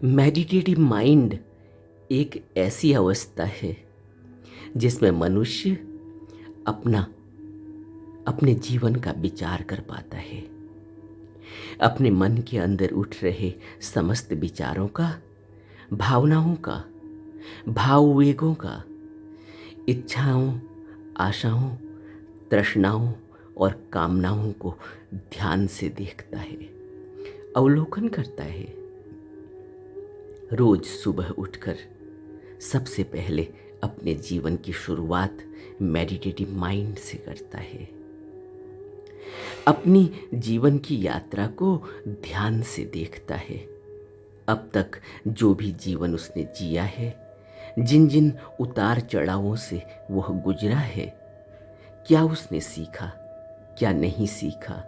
Meditative mind एक ऐसी अवस्था है जिसमें मनुष्य अपना अपने जीवन का विचार कर पाता है। अपने मन के अंदर उठ रहे समस्त विचारों का, भावनाओं का, भाववेगों का, इच्छाओं, आशाओं, तृष्णाओं और कामनाओं को ध्यान से देखता है, अवलोकन करता है। रोज सुबह उठकर सबसे पहले अपने जीवन की शुरुआत मेडिटेटिव माइंड से करता है। अपनी जीवन की यात्रा को ध्यान से देखता है। अब तक जो भी जीवन उसने जिया है, जिन जिन उतार चढ़ावों से वह गुजरा है, क्या उसने सीखा, क्या नहीं सीखा,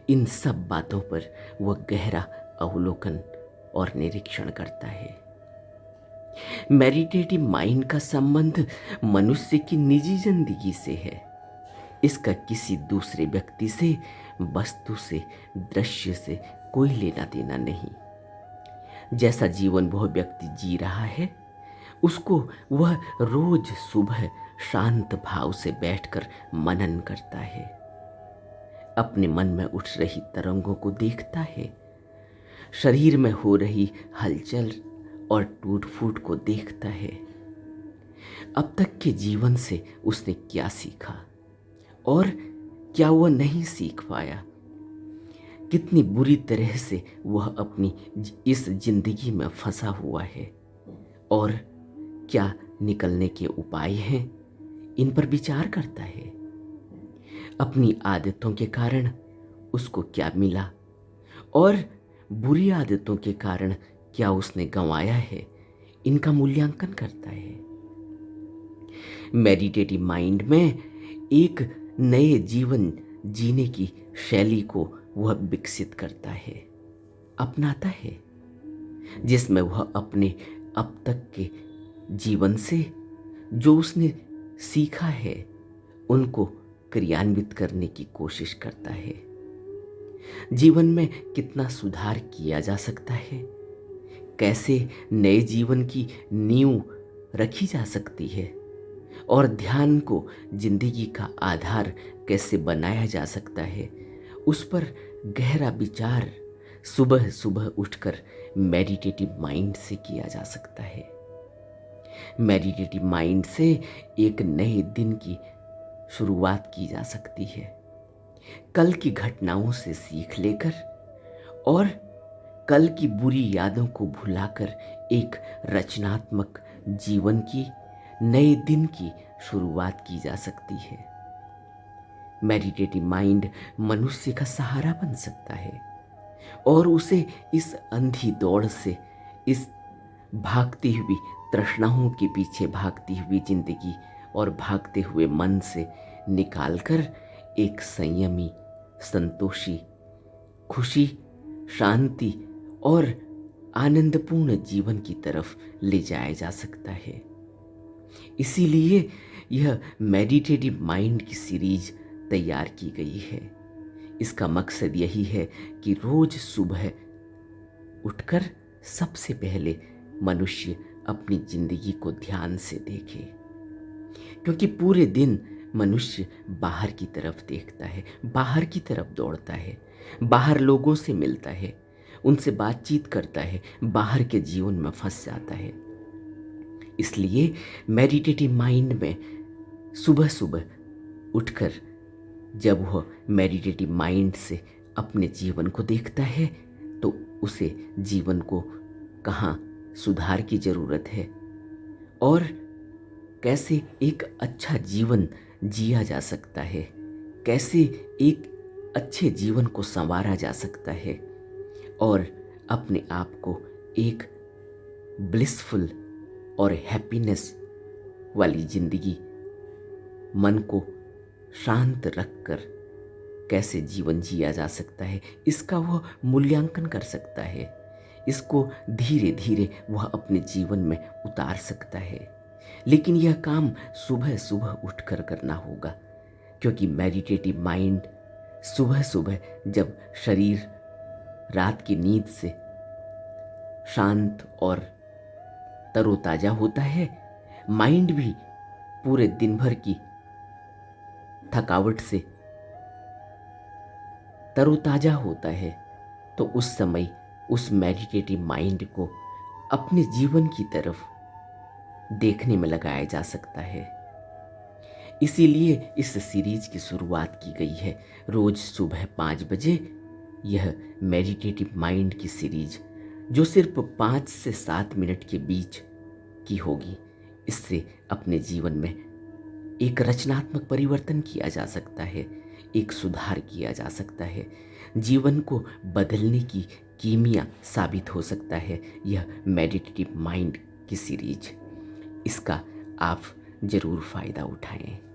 इन सब बातों पर वह गहरा अवलोकन और निरीक्षण करता है। मेडिटेटिव माइंड का संबंध मनुष्य की निजी जिंदगी से है। इसका किसी दूसरे व्यक्ति से, वस्तु से, दृश्य से कोई लेना देना नहीं। जैसा जीवन वह व्यक्ति जी रहा है, उसको वह रोज सुबह शांत भाव से बैठकर मनन करता है। अपने मन में उठ रही तरंगों को देखता है, शरीर में हो रही हलचल और टूट फूट को देखता है। अब तक के जीवन से उसने क्या सीखा और क्या वह नहीं सीख पाया, कितनी बुरी तरह से वह अपनी इस जिंदगी में फंसा हुआ है और क्या निकलने के उपाय हैं, इन पर विचार करता है। अपनी आदतों के कारण उसको क्या मिला और बुरी आदतों के कारण क्या उसने गंवाया है, इनका मूल्यांकन करता है। मेडिटेटिव माइंड में एक नए जीवन जीने की शैली को वह विकसित करता है, अपनाता है, जिसमें वह अपने अब तक के जीवन से जो उसने सीखा है उनको क्रियान्वित करने की कोशिश करता है। जीवन में कितना सुधार किया जा सकता है, कैसे नए जीवन की नींव रखी जा सकती है और ध्यान को जिंदगी का आधार कैसे बनाया जा सकता है, उस पर गहरा विचार सुबह सुबह उठकर मेडिटेटिव माइंड से किया जा सकता है। मेडिटेटिव माइंड से एक नए दिन की शुरुआत की जा सकती है। कल की घटनाओं से सीख लेकर और कल की बुरी यादों को भुलाकर एक रचनात्मक जीवन की, नए दिन की शुरुआत की जा सकती है। मेडिटेटिव माइंड मनुष्य का सहारा बन सकता है और उसे इस अंधी दौड़ से, इस भागती हुई तृष्णाओं के पीछे भागती हुई जिंदगी और भागते हुए मन से निकालकर एक संयमी, संतोषी, खुशी, शांति और आनंदपूर्ण जीवन की तरफ ले जाया जा सकता है। इसीलिए यह मेडिटेटिव माइंड की सीरीज तैयार की गई है। इसका मकसद यही है कि रोज सुबह उठकर सबसे पहले मनुष्य अपनी जिंदगी को ध्यान से देखे, क्योंकि पूरे दिन मनुष्य बाहर की तरफ देखता है, बाहर की तरफ दौड़ता है, बाहर लोगों से मिलता है, उनसे बातचीत करता है, बाहर के जीवन में फंस जाता है। इसलिए मेडिटेटिव माइंड में सुबह सुबह उठकर जब वह मेडिटेटिव माइंड से अपने जीवन को देखता है तो उसे जीवन को कहाँ सुधार की ज़रूरत है और कैसे एक अच्छा जीवन जिया जा सकता है, कैसे एक अच्छे जीवन को संवारा जा सकता है और अपने आप को एक ब्लिसफुल और हैप्पीनेस वाली जिंदगी, मन को शांत रखकर कैसे जीवन जिया जा सकता है, इसका वह मूल्यांकन कर सकता है। इसको धीरे धीरे वह अपने जीवन में उतार सकता है। लेकिन यह काम सुबह सुबह उठकर करना होगा, क्योंकि मेडिटेटिव माइंड सुबह सुबह जब शरीर रात की नींद से शांत और तरोताजा होता है, माइंड भी पूरे दिन भर की थकावट से तरोताजा होता है, तो उस समय उस मेडिटेटिव माइंड को अपने जीवन की तरफ देखने में लगाया जा सकता है। इसीलिए इस सीरीज की शुरुआत की गई है रोज सुबह 5 बजे। यह मेडिटेटिव माइंड की सीरीज जो सिर्फ 5 से 7 मिनट के बीच की होगी, इससे अपने जीवन में एक रचनात्मक परिवर्तन किया जा सकता है, एक सुधार किया जा सकता है, जीवन को बदलने की कीमिया साबित हो सकता है यह मेडिटेटिव माइंड की सीरीज। इसका आप ज़रूर फ़ायदा उठाएं।